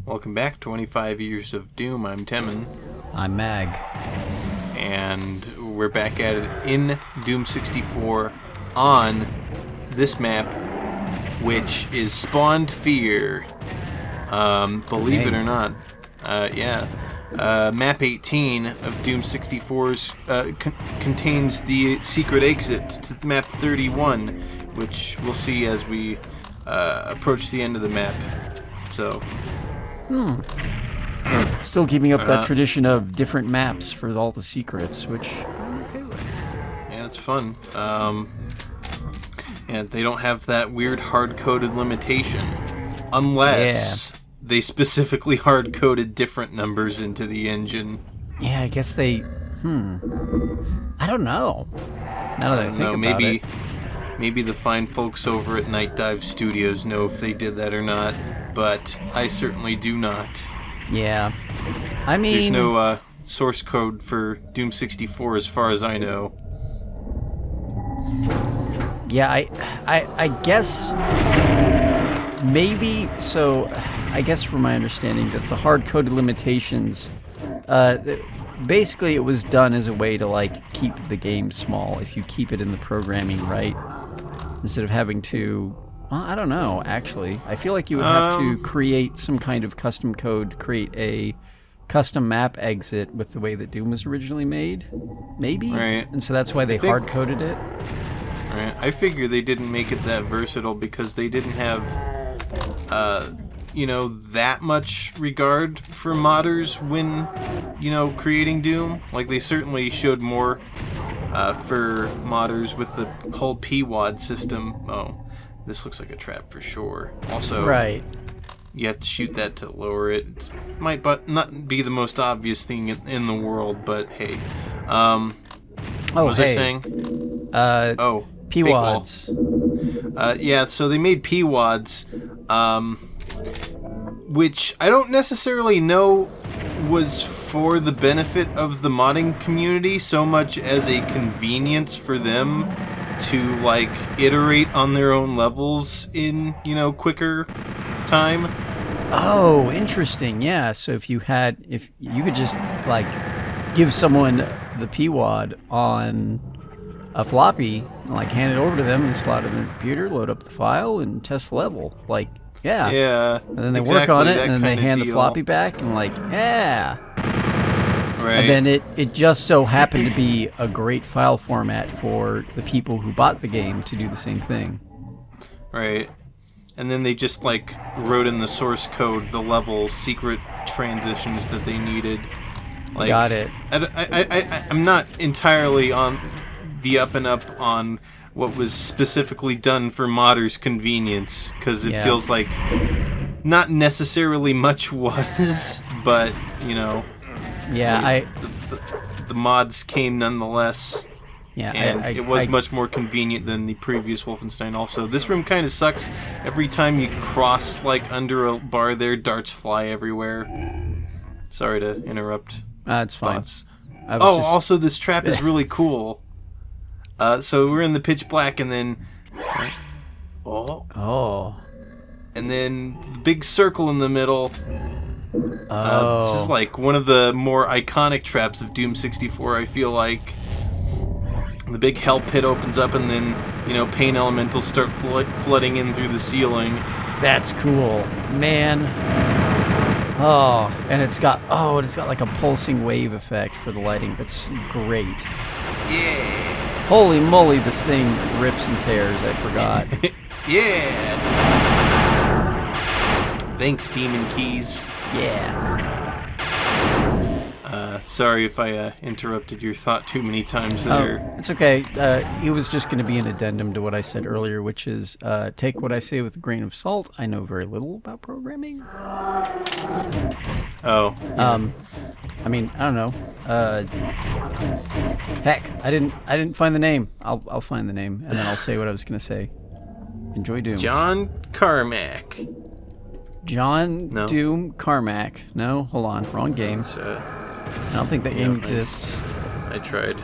Welcome back, 25 Years of Doom. I'm Temin. I'm Mag. And we're back at it in Doom 64 on this map, which is Spawned Fear. Believe it or not. Map 18 of Doom 64's contains the secret exit to map 31, which we'll see as we approach the end of the map. So... Still keeping up that tradition of different maps for all the secrets, which I'm okay with. Yeah, it's fun. And they don't have that weird hard-coded limitation. Unless they specifically hard-coded different numbers into the engine. Yeah, I guess they... I don't know. Now that I think about it. Maybe the fine folks over at Night Dive Studios know if they did that or not, but I certainly do not. Yeah. I mean... There's no source code for Doom 64 as far as I know. Yeah, I guess... Maybe... So, I guess from my understanding that the hard-coded limitations... basically, it was done as a way to, like, keep the game small. If you keep it in the programming right, instead of having to... Well, I don't know, actually. I feel like you would have to create some kind of custom code to create a custom map exit with the way that Doom was originally made. Maybe? Right. And so that's why they hard-coded it. Right. I figure they didn't make it that versatile because they didn't have, that much regard for modders when, creating Doom. Like, they certainly showed more for modders with the whole PWAD system. Oh. This looks like a trap for sure. Also, right. You have to shoot that to lower it. It might not be the most obvious thing in the world, but hey. What was I saying? PWADs. So they made PWADs, which I don't necessarily know was for the benefit of the modding community so much as a convenience for them to, like, iterate on their own levels in, quicker time. Oh, interesting. Yeah, so if you could just, like, give someone the PWAD on a floppy, and, like, hand it over to them and slot it in their computer, load up the file, and test the level. Like, yeah. Yeah. And then they work on it, and then they hand the floppy back, and, like, yeah. Right. And then it just so happened to be a great file format for the people who bought the game to do the same thing. Right. And then they just, like, wrote in the source code the level secret transitions that they needed. Like, got it. I'm not entirely on the up and up on what was specifically done for modders' convenience, because it feels like not necessarily much was, but, Yeah, the mods came nonetheless. Yeah, and it was much more convenient than the previous Wolfenstein. Also, this room kind of sucks. Every time you cross, like, under a bar there, darts fly everywhere. Sorry to interrupt. It's fine. Thoughts. Also, this trap is really cool. So we're in the pitch black, and then... And then the big circle in the middle... this is like one of the more iconic traps of Doom 64, I feel like. The big hell pit opens up and then, pain elementals start flooding in through the ceiling. That's cool. Man. Oh, and it's got like a pulsing wave effect for the lighting. That's great. Yeah. Holy moly, this thing rips and tears, I forgot. Yeah. Thanks, Demon Keys. Yeah. Sorry if I interrupted your thought too many times there. Oh, it's okay. It was just going to be an addendum to what I said earlier, which is take what I say with a grain of salt. I know very little about programming. Oh. Yeah. I mean, I don't know. Heck, I didn't find the name. I'll find the name and then I'll say what I was going to say. Enjoy Doom. John Carmack. Doom Carmack. No, hold on. Wrong game. I don't think that game exists. I tried.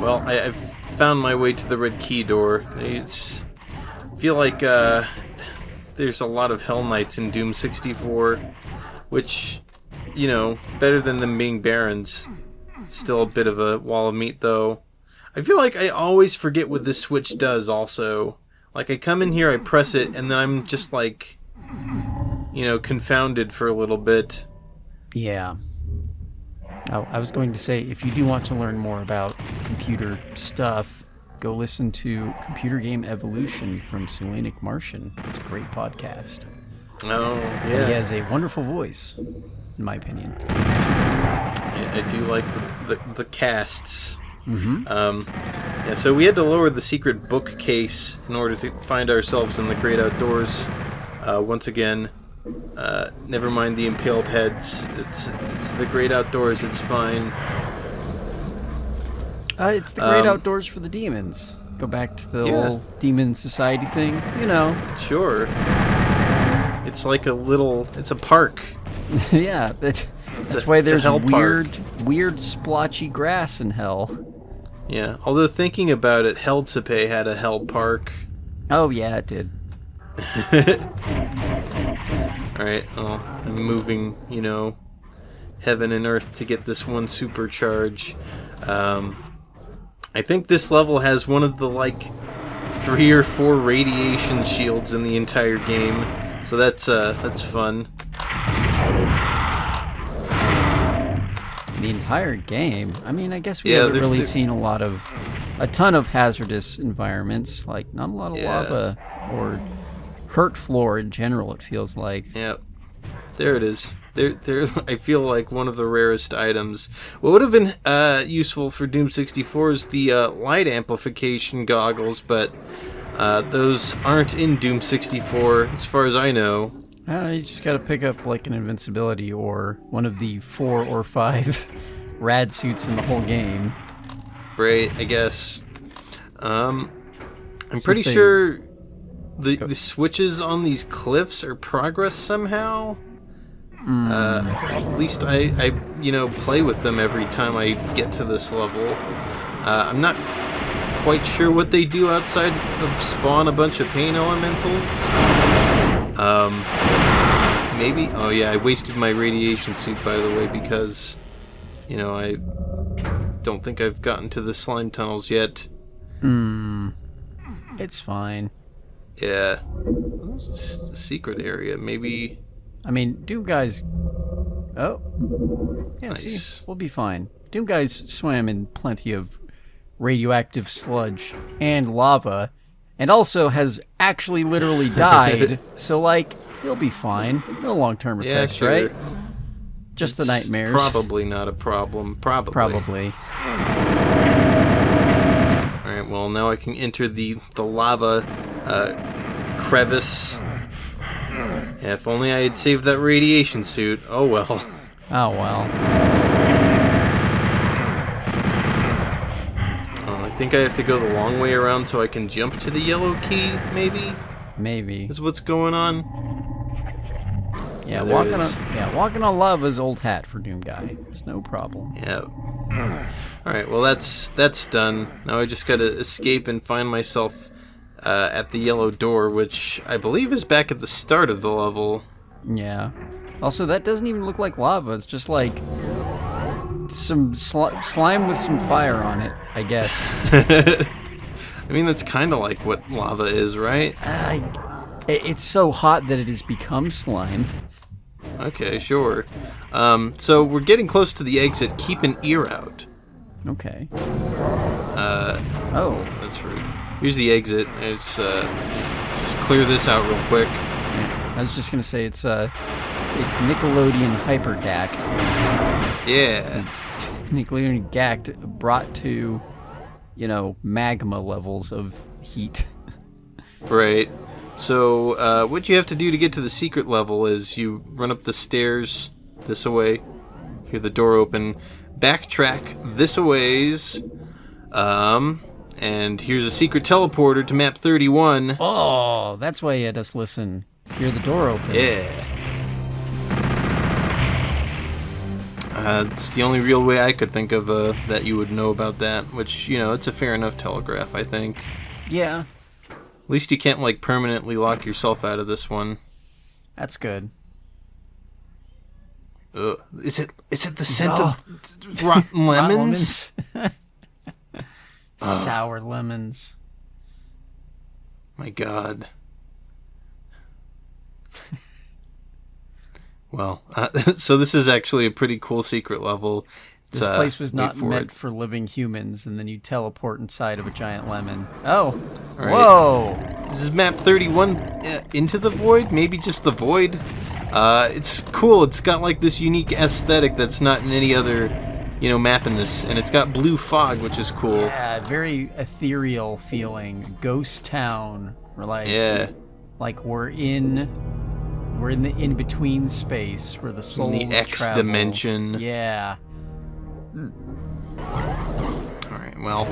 Well, I've found my way to the red key door. I feel like there's there's a lot of Hell Knights in Doom 64, which, better than them being barons. Still a bit of a wall of meat, though. I feel like I always forget what this switch does, also. Like, I come in here, I press it, and then I'm just, like, confounded for a little bit. Yeah. I was going to say, if you do want to learn more about computer stuff, go listen to Computer Game Evolution from Selenic Martian. It's a great podcast. Oh, yeah. And he has a wonderful voice, in my opinion. I do like the casts. Mm-hmm. So we had to lower the secret bookcase in order to find ourselves in the great outdoors. Once again, never mind the impaled heads. It's the great outdoors. It's fine. It's the great outdoors for the demons. Go back to the old demon society thing. Sure. It's like it's a park. Yeah, that's why there's weird splotchy grass in hell. Yeah, although thinking about it, Helltape had a hell park. Oh yeah, it did. Alright, well, I'm moving, heaven and earth to get this one supercharge. I think this level has one of the, 3 or 4 radiation shields in the entire game. So that's fun. The entire game? I mean, I guess we haven't really seen a ton of hazardous environments, not a lot of lava or hurt floor in general, it feels like. Yep. There it is. They're I feel like one of the rarest items. What would have been useful for Doom 64 is the light amplification goggles, but those aren't in Doom 64, as far as I know. You just gotta pick up an invincibility or one of the 4 or 5 rad suits in the whole game. Right, I guess. I'm pretty sure the switches on these cliffs are progress somehow. At least I play with them every time I get to this level. I'm not quite sure what they do outside of spawn a bunch of pain elementals. Maybe? Oh yeah, I wasted my radiation suit, by the way, because, I don't think I've gotten to the slime tunnels yet. It's fine. Yeah. It's a secret area, maybe. I mean, Doom Guys... Oh. Yeah, Nice. See? We'll be fine. Doom Guys swam in plenty of radioactive sludge and lava, and also has actually literally died, so, he'll be fine. No long-term effects, sure. right? Just the nightmares. Probably not a problem. Probably. Alright, well, now I can enter the lava crevice. Yeah, if only I had saved that radiation suit. Oh, well. Oh, well. I think I have to go the long way around so I can jump to the yellow key, maybe? Maybe. Is what's going on? Yeah, walking on lava's old hat for Doom Guy. It's no problem. Yeah. Alright, well that's done. Now I just gotta escape and find myself at the yellow door, which I believe is back at the start of the level. Yeah. Also, that doesn't even look like lava. It's just some slime with some fire on it, I guess. I mean, that's kind of like what lava is, right? It's so hot that it has become slime. Okay, sure. So we're getting close to the exit. Keep an ear out. Okay. Oh, that's rude. Here's the exit. It's just clear this out real quick. Yeah, I was just gonna say it's Nickelodeon Hyperdact. Yeah. It's Nickelodeon Gact brought to, magma levels of heat. Right. So, what you have to do to get to the secret level is you run up the stairs this way, hear the door open, backtrack this a ways, and here's a secret teleporter to map 31. Oh, that's why you had us listen. Hear the door open. Yeah. It's the only real way I could think of that you would know about that, which, it's a fair enough telegraph, I think. Yeah. At least you can't, like, permanently lock yourself out of this one. That's good. Is it the scent of rotten lemons? Sour lemons. My God. Well, so this is actually a pretty cool secret level. This place was not meant for living humans, and then you teleport inside of a giant lemon. Oh. Right. Whoa. This is map 31, Into the Void? Maybe just the Void? It's cool. It's got like this unique aesthetic that's not in any other, map in this. And it's got blue fog, which is cool. Yeah, very ethereal feeling. Ghost town. We're like we're in the in-between space where the souls in the X travel. dimension. Yeah. Alright, well,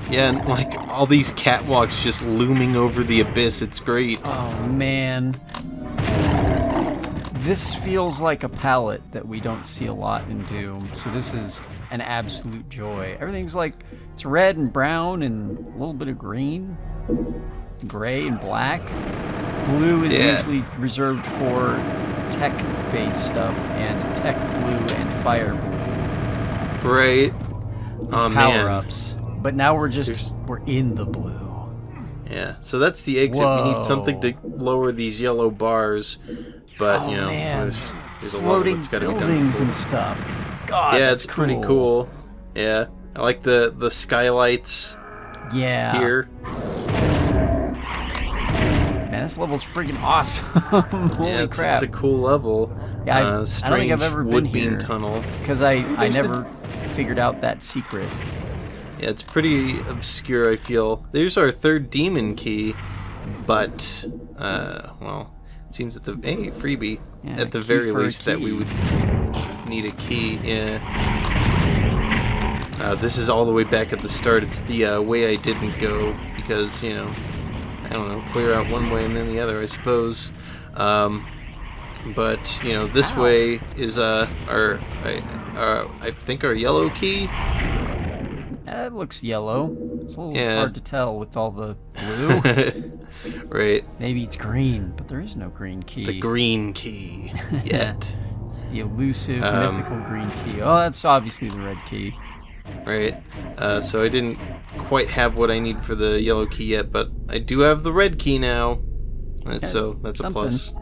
and like all these catwalks just looming over the abyss. It's great. Oh, man. This feels like a palette that we don't see a lot in Doom, so this is an absolute joy. Everything's like, it's red and brown and a little bit of green, gray and black. Blue is usually reserved for tech-based stuff, and tech blue and fire blue. Right. Oh, Power-ups. But now we're in the blue. Yeah, so that's the exit. Whoa. We need something to lower these yellow bars. But, there's a lot that's got to be done. Buildings and stuff. God, yeah, that's it's pretty cool. Yeah, I like the skylights here. Man, this level's freaking awesome. Holy crap. It's a cool level. Yeah, I don't think I've ever been here. Woodbeam tunnel. Because I never figured out that secret. Yeah, it's pretty obscure, I feel. There's our third demon key, but, it seems at the freebie at the very least that we would need a key. Yeah. This is all the way back at the start. It's the way I didn't go because I don't know, clear out one way and then the other, I suppose. But this way is I think our yellow key. It looks yellow. It's a little hard to tell with all the blue. Right. Maybe it's green, but there is no green key. The green key. Yet. The elusive, mythical green key. Oh, that's obviously the red key. Right. So I didn't quite have what I need for the yellow key yet, but I do have the red key now. So that's a plus.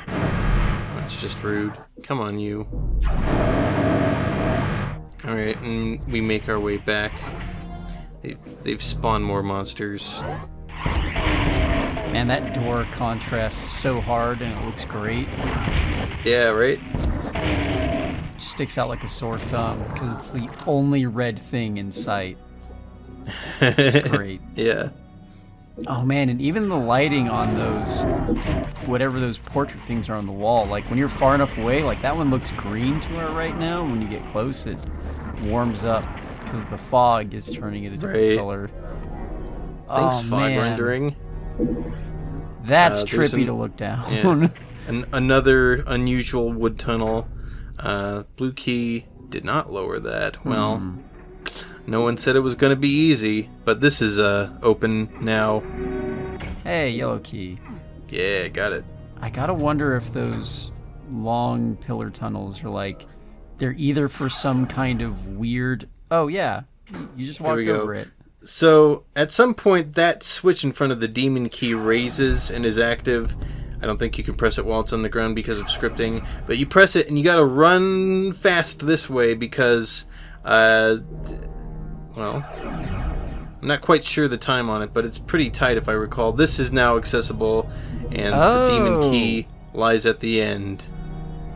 That's just rude. Come on, you. Alright, and we make our way back. They've spawned more monsters. Man, that door contrasts so hard and it looks great. Yeah, right? Just sticks out like a sore thumb because it's the only red thing in sight. It's great. Yeah. Oh man, and even the lighting on those, whatever those portrait things are on the wall, like when you're far enough away, like that one looks green to her right now. When you get close, it warms up because the fog is turning it a different color. Thanks, fog rendering. That's trippy to look down. Yeah. Another unusual wood tunnel. Blue key did not lower that. Well, no one said it was going to be easy, but this is open now. Hey, yellow key. Yeah, got it. I gotta wonder if those long pillar tunnels are like, they're either for some kind of weird... Oh, yeah. You just walked over it. So, at some point, that switch in front of the demon key raises and is active. I don't think you can press it while it's on the ground because of scripting. But you press it, and you gotta run fast this way because... well, I'm not quite sure the time on it, but it's pretty tight if I recall. This is now accessible, and the demon key lies at the end.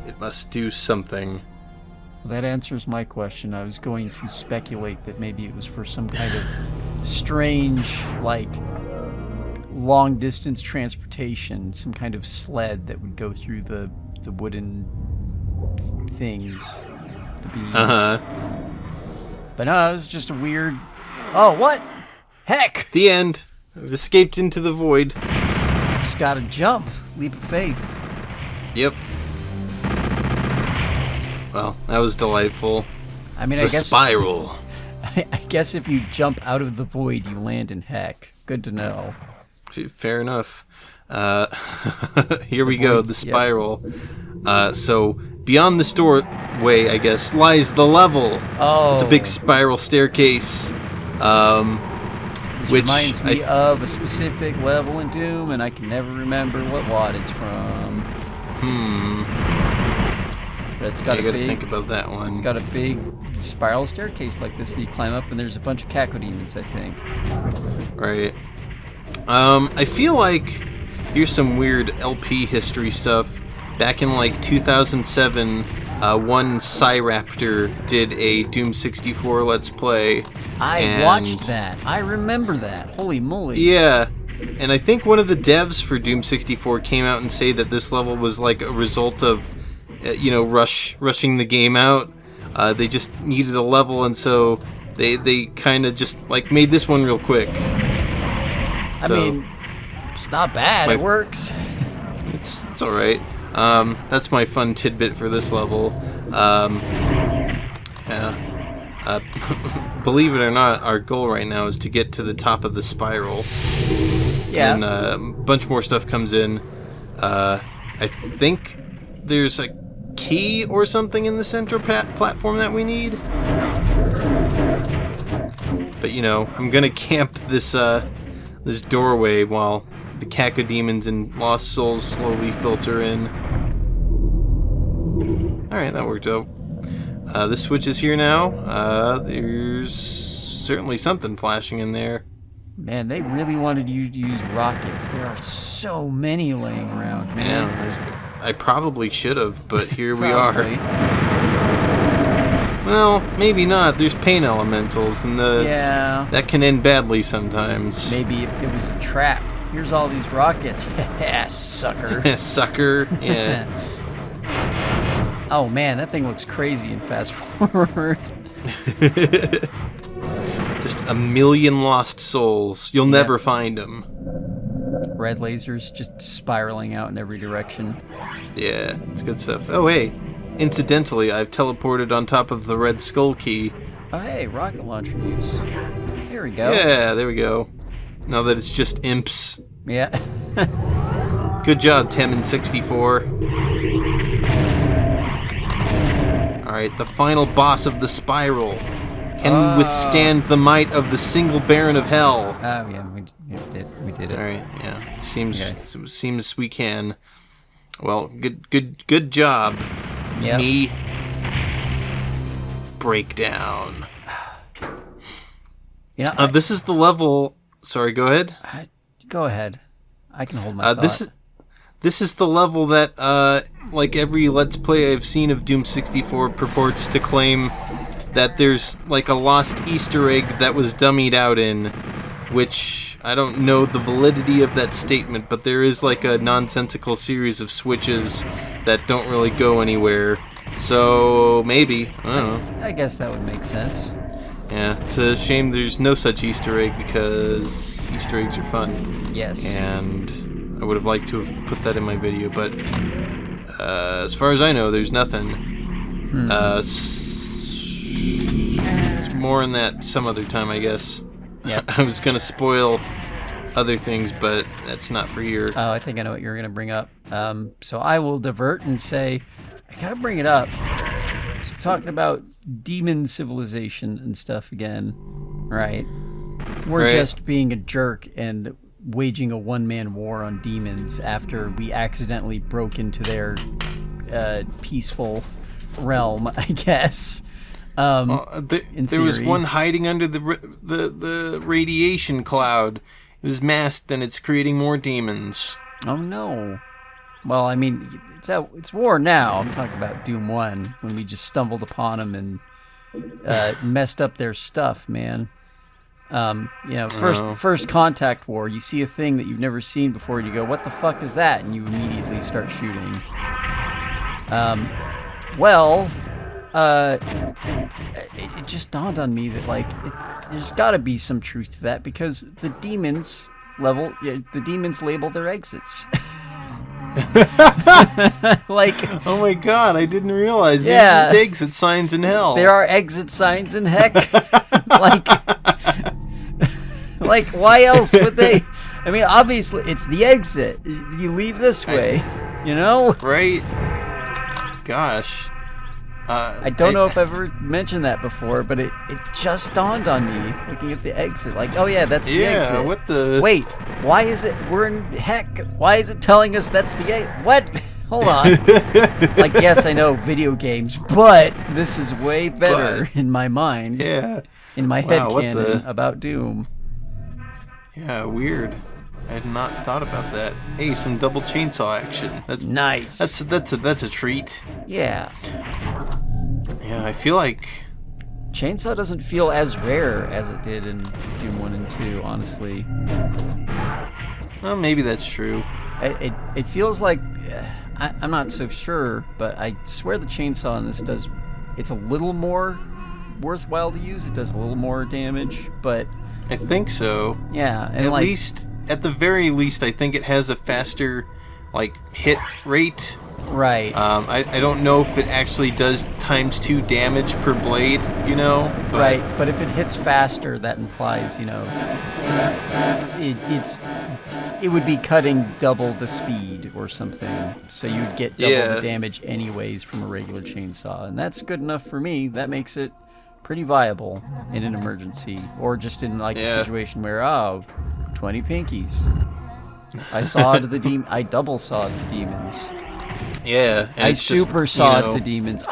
It must do something. That answers my question. I was going to speculate that maybe it was for some kind of strange, like, long-distance transportation, some kind of sled that would go through the wooden things, the beams. But no, it was just a weird... Oh, what? Heck! The end. I've escaped into the void. Just gotta jump. Leap of faith. Yep. Well, that was delightful. I mean, I guess... The spiral. I guess if you jump out of the void, you land in heck. good to know. Fair enough. Here we go, the spiral. So beyond the doorway, I guess, lies the level. Oh. It's a big spiral staircase. This which reminds me of a specific level in Doom, and I can never remember what wad it's from. But it's got I gotta think about that one. It's got a big spiral staircase like this that you climb up, and there's a bunch of cacodemons, I think. Right. I feel like here's some weird LP history stuff. Back in like 2007, one Cyraptor did a Doom 64 Let's Play. I watched that. I remember that. Holy moly. Yeah. And I think one of the devs for Doom 64 came out and say that this level was like a result of, rushing the game out. They just needed a level, and so they kind of just like made this one real quick. I mean, it's not bad. It works. It's all right. That's my fun tidbit for this level. Believe it or not, our goal right now is to get to the top of the spiral. Yeah. And a bunch more stuff comes in. I think there's a key or something in the central platform that we need. But I'm gonna camp this doorway while the cacodemons and lost souls slowly filter in. Alright, that worked out. This switch is here now. There's certainly something flashing in there. Man, they really wanted you to use rockets. There are so many laying around, man. Yeah, I probably should have, but here we are. Well, maybe not. There's pain elementals, and that can end badly sometimes. Maybe it was a trap. Here's all these rockets. Sucker. Sucker, yeah. Oh man, that thing looks crazy in fast forward. Just a million lost souls. You'll never find them. Red lasers just spiraling out in every direction. Yeah, it's good stuff. Oh, hey. Incidentally, I've teleported on top of the red skull key. Oh, hey, rocket launcher use. Here we go. Yeah, there we go. Now that it's just imps. Yeah. Good job, Temin 64. Alright, the final boss of the spiral. Can withstand the might of the single Baron of Hell. Oh, yeah, we did it. Alright, yeah. Seems we can. Well, good job. Yep. Me. Breakdown. This is the level. Sorry, go ahead. Go ahead. I can hold my thought. This is the level that, like every Let's Play I've seen of Doom 64 purports to claim that there's like a lost Easter egg that was dummied out in, which I don't know the validity of that statement, but there is like a nonsensical series of switches that don't really go anywhere. So maybe, I don't know. I guess that would make sense. Yeah, it's a shame there's no such Easter egg because Easter eggs are fun. Yes. And I would have liked to have put that in my video, but as far as I know, there's nothing. More on that some other time, I guess. Yeah. I was going to spoil other things, but that's not for here. Oh, I think I know what you're going to bring up. So I will divert and say, I got to bring it up. Just talking about demon civilization and stuff again, right? We're just being a jerk and waging a one-man war on demons after we accidentally broke into their peaceful realm, I guess. There was one hiding under the radiation cloud. It was masked, and it's creating more demons. Oh no! Well, I mean, it's war now. I'm talking about Doom 1 when we just stumbled upon them and messed up their stuff, man. First contact war. You see a thing that you've never seen before, and you go, "What the fuck is that?" And you immediately start shooting. It just dawned on me that there's got to be some truth to that because the demons label their exits. Oh my god, I didn't realize there's just exit signs in hell. There are exit signs in heck. Like, why else would they? I mean, obviously, it's the exit. You leave this way, you know? Right? Gosh. I don't know if I've ever mentioned that before, but it just dawned on me looking at the exit. Like, oh yeah, that's the exit. Yeah, what the... Wait, why is it... We're in... Heck, why is it telling us that's the exit? What? Hold on. Like, yes, I know video games, but this is way better in my mind. Yeah. In my headcanon about Doom. Yeah, weird. I had not thought about that. Hey, some double chainsaw action. That's nice. That's a treat. Yeah. Yeah, I feel like chainsaw doesn't feel as rare as it did in Doom 1 and 2, honestly. Well, maybe that's true. It feels like I'm not so sure, but I swear the chainsaw in this does. It's a little more worthwhile to use. It does a little more damage, but I think so. Yeah, and at the very least, I think it has a faster, like, hit rate. Right. I don't know if it actually does ×2 damage per blade, you know? But right, but if it hits faster, that implies, you know, it would be cutting double the speed or something, so you'd get double the damage anyways from a regular chainsaw, and that's good enough for me. That makes it pretty viable in an emergency, or just in, like, a situation where, 20 pinkies. I double sawed the demons. Yeah, and I super sawed the demons.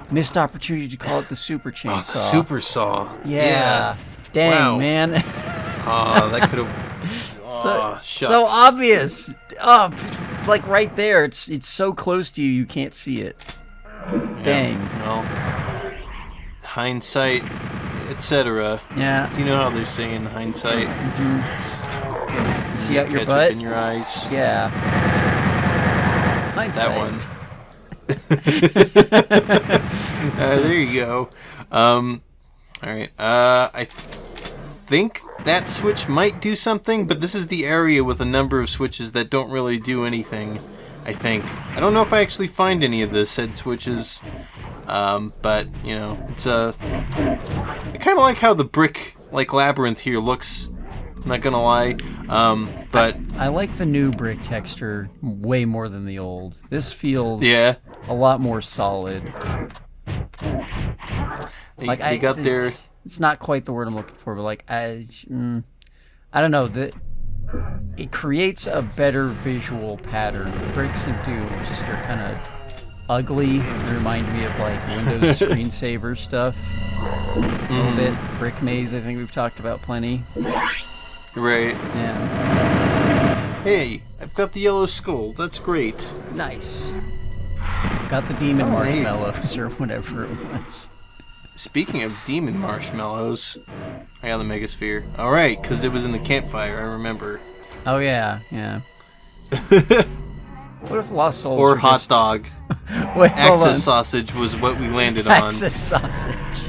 Missed opportunity to call it the super chainsaw. The super saw. Yeah. Dang, man. That could have. So obvious. It's like right there. It's so close to you, you can't see it. Dang. Well, hindsight, etc. Yeah. You know how they're saying hindsight. Mm-hmm. You see out your ketchup butt in your eyes. Yeah. Hindsight. That one. There you go. All right. I think that switch might do something, but this is the area with a number of switches that don't really do anything. I think. I don't know if I actually find any of the said switches. But you know, it's I kind of like how the brick labyrinth here looks. I'm not gonna lie, but I like the new brick texture way more than the old. This feels a lot more solid. You got there. It's not quite the word I'm looking for, but like I don't know. It creates a better visual pattern. The bricks in Doom just are kind of ugly. They remind me of like Windows screensaver stuff. A little bit. Brick Maze, I think we've talked about plenty. Right. Yeah. Hey, I've got the yellow skull. That's great. Nice. Got the demon marshmallows or whatever it was. Speaking of demon marshmallows, I got the Megasphere. All right, because it was in the campfire. I remember. Oh yeah, yeah. What if Lost Souls or hot dog? Wait, Axis sausage was what we landed on. Axis sausage.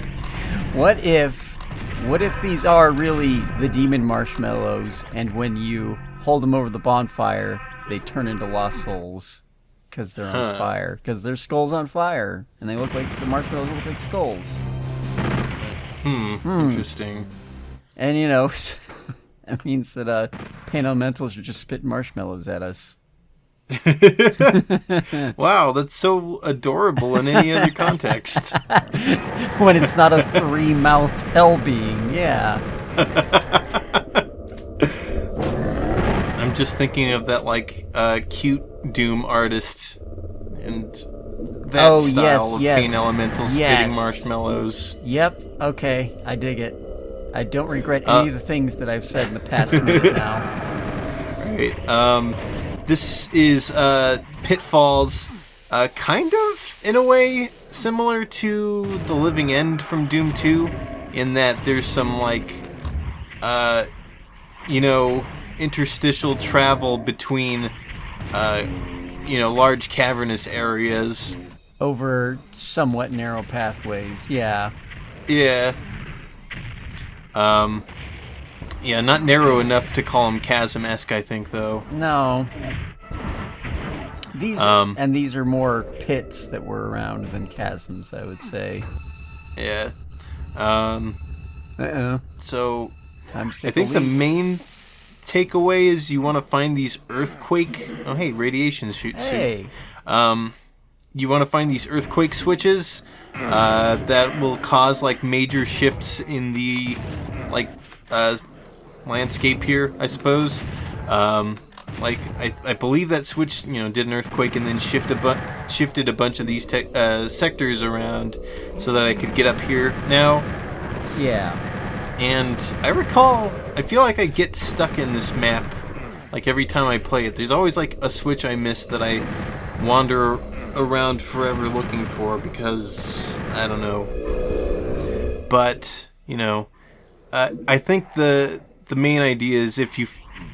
What if these are really the demon marshmallows, and when you hold them over the bonfire, they turn into Lost Souls because they're on fire? Because their skulls on fire, and they look like the marshmallows look like skulls. Interesting. And you know, that means that Pain Elementals are just spitting marshmallows at us. Wow, that's so adorable in any other context. When it's not a three-mouthed hell being, yeah. I'm just thinking of that cute Doom artist and that style of Pain Elemental spitting marshmallows. Yep. Okay, I dig it. I don't regret any of the things that I've said in the past minute now. Right. This is Pitfalls, kind of, in a way, similar to The Living End from Doom 2, in that there's some, interstitial travel between, large cavernous areas. Over somewhat narrow pathways, yeah. Yeah. Yeah, not narrow enough to call them chasm-esque, I think, though. No. These are more pits that were around than chasms, I would say. Yeah. So Time to take I think a the leak. main takeaway is you want to find these earthquake... Oh, hey, radiation shoot. Hey. You want to find these earthquake switches that will cause like major shifts in the like landscape here, I suppose. Like I believe that switch, did an earthquake and then shifted a bunch of these sectors around so that I could get up here now. Yeah. And I feel like I get stuck in this map like every time I play it. There's always like a switch I miss that I wander around forever looking for because I don't know. But, I think the main idea is if you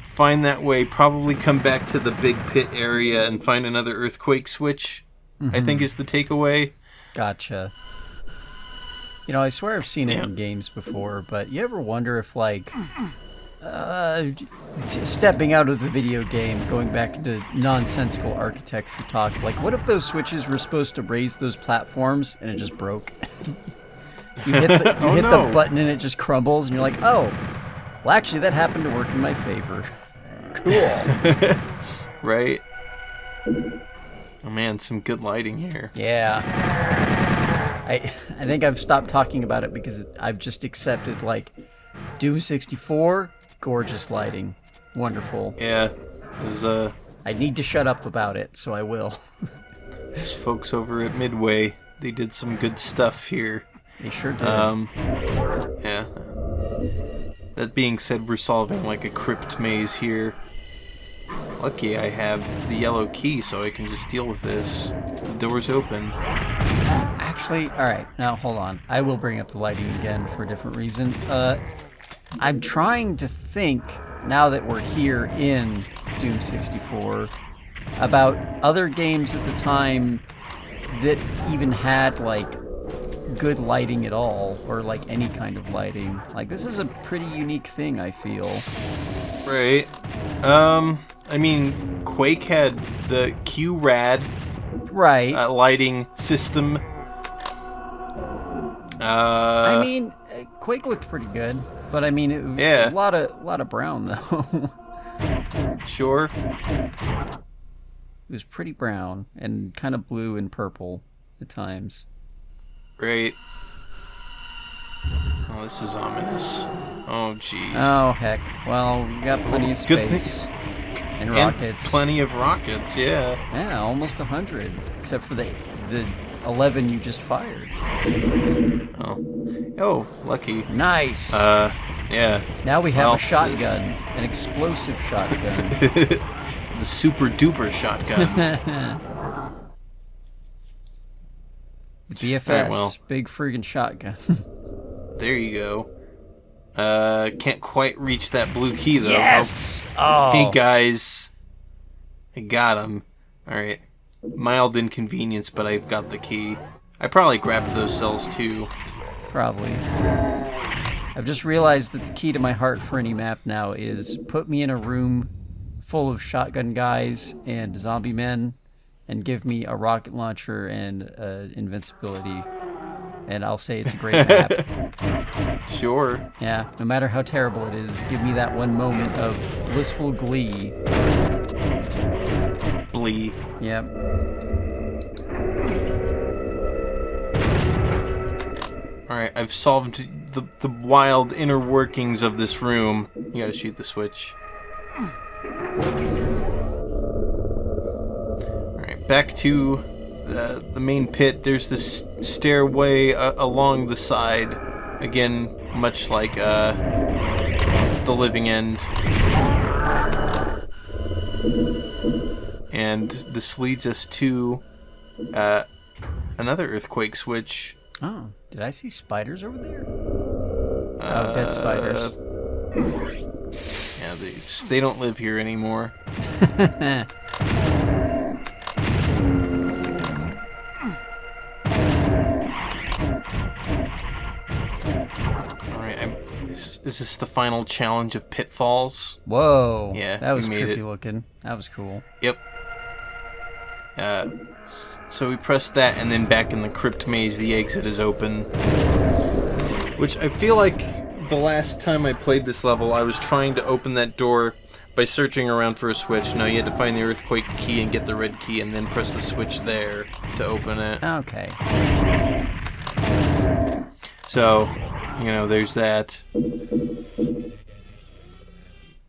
find that way, probably come back to the big pit area and find another earthquake switch, I think is the takeaway. Gotcha. I swear I've seen it in games before, but you ever wonder if, like, stepping out of the video game, going back into nonsensical architecture talk, like, what if those switches were supposed to raise those platforms and it just broke? You hit the button and it just crumbles, and you're like, oh, well, actually, that happened to work in my favor. Cool. Right? Oh, man, some good lighting here. Yeah. I think I've stopped talking about it because I've just accepted, like, Doom 64, gorgeous lighting. Wonderful. Yeah. There's I need to shut up about it, so I will. Those folks over at Midway, they did some good stuff here. They sure did. Yeah. That being said, we're solving like a crypt maze here. Lucky I have the yellow key so I can just deal with this. The door's open. Actually, alright, now hold on. I will bring up the lighting again for a different reason. I'm trying to think, now that we're here in Doom 64, about other games at the time that even had, like, good lighting at all, or, like, any kind of lighting. Like, this is a pretty unique thing, I feel. Right. I mean, Quake had the QRAD right lighting system. I mean, Quake looked pretty good, but I mean, it was a lot of brown though. Sure. It was pretty brown and kind of blue and purple at times. Right. Oh, this is ominous. Oh, jeez. Oh, heck. Well, we got plenty of space. Good thing. And rockets. And plenty of rockets, yeah. Yeah, almost 100. Except for the 11 you just fired. Oh, lucky. Nice. Yeah. Now we have a shotgun. An explosive shotgun. The super duper shotgun. The BFS. Right, well. Big friggin' shotgun. There you go. Can't quite reach that blue key, though. Yes! Oh. Hey, guys. I got him. Alright. Mild inconvenience, but I've got the key. I probably grabbed those cells, too. Probably. I've just realized that the key to my heart for any map now is put me in a room full of shotgun guys and zombie men and give me a rocket launcher and invincibility. And I'll say it's a great map. Sure. Yeah, no matter how terrible it is, give me that one moment of blissful glee. Blee. Yep. Alright, I've solved the wild inner workings of this room. You gotta shoot the switch. Alright, back to the main pit. There's this stairway along the side. Again, much like the living end. And this leads us to another earthquake switch. Oh, did I see spiders over there? Oh, dead spiders. Yeah, they don't live here anymore. Alright, is this the final challenge of Pitfalls? Whoa. Yeah, that was we made trippy it. looking. That was cool. Yep. So we press that, and then back in the crypt maze, the exit is open. Which I feel like the last time I played this level, I was trying to open that door by searching around for a switch. No, you had to find the earthquake key and get the red key and then press the switch there to open it. Okay. So, there's that.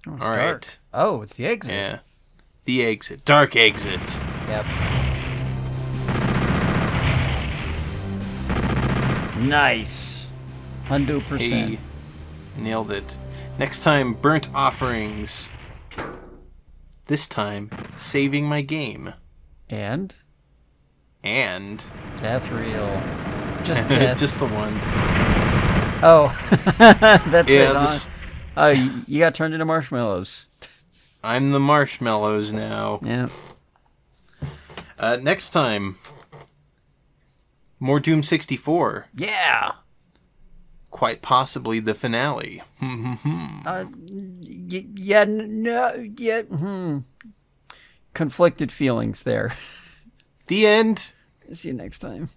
Oh, All right. Oh, it's the exit. Yeah. The exit. Dark exit. Yep. Nice. 100%. Hey, nailed it. Next time, burnt offerings. This time, saving my game. And? Death reel. Just death. Just the one. Oh. That's it, huh? This... Oh, you got turned into marshmallows. I'm the marshmallows now. Yeah. Next time, more Doom 64. Yeah. Quite possibly the finale. Conflicted feelings there. The end. See you next time.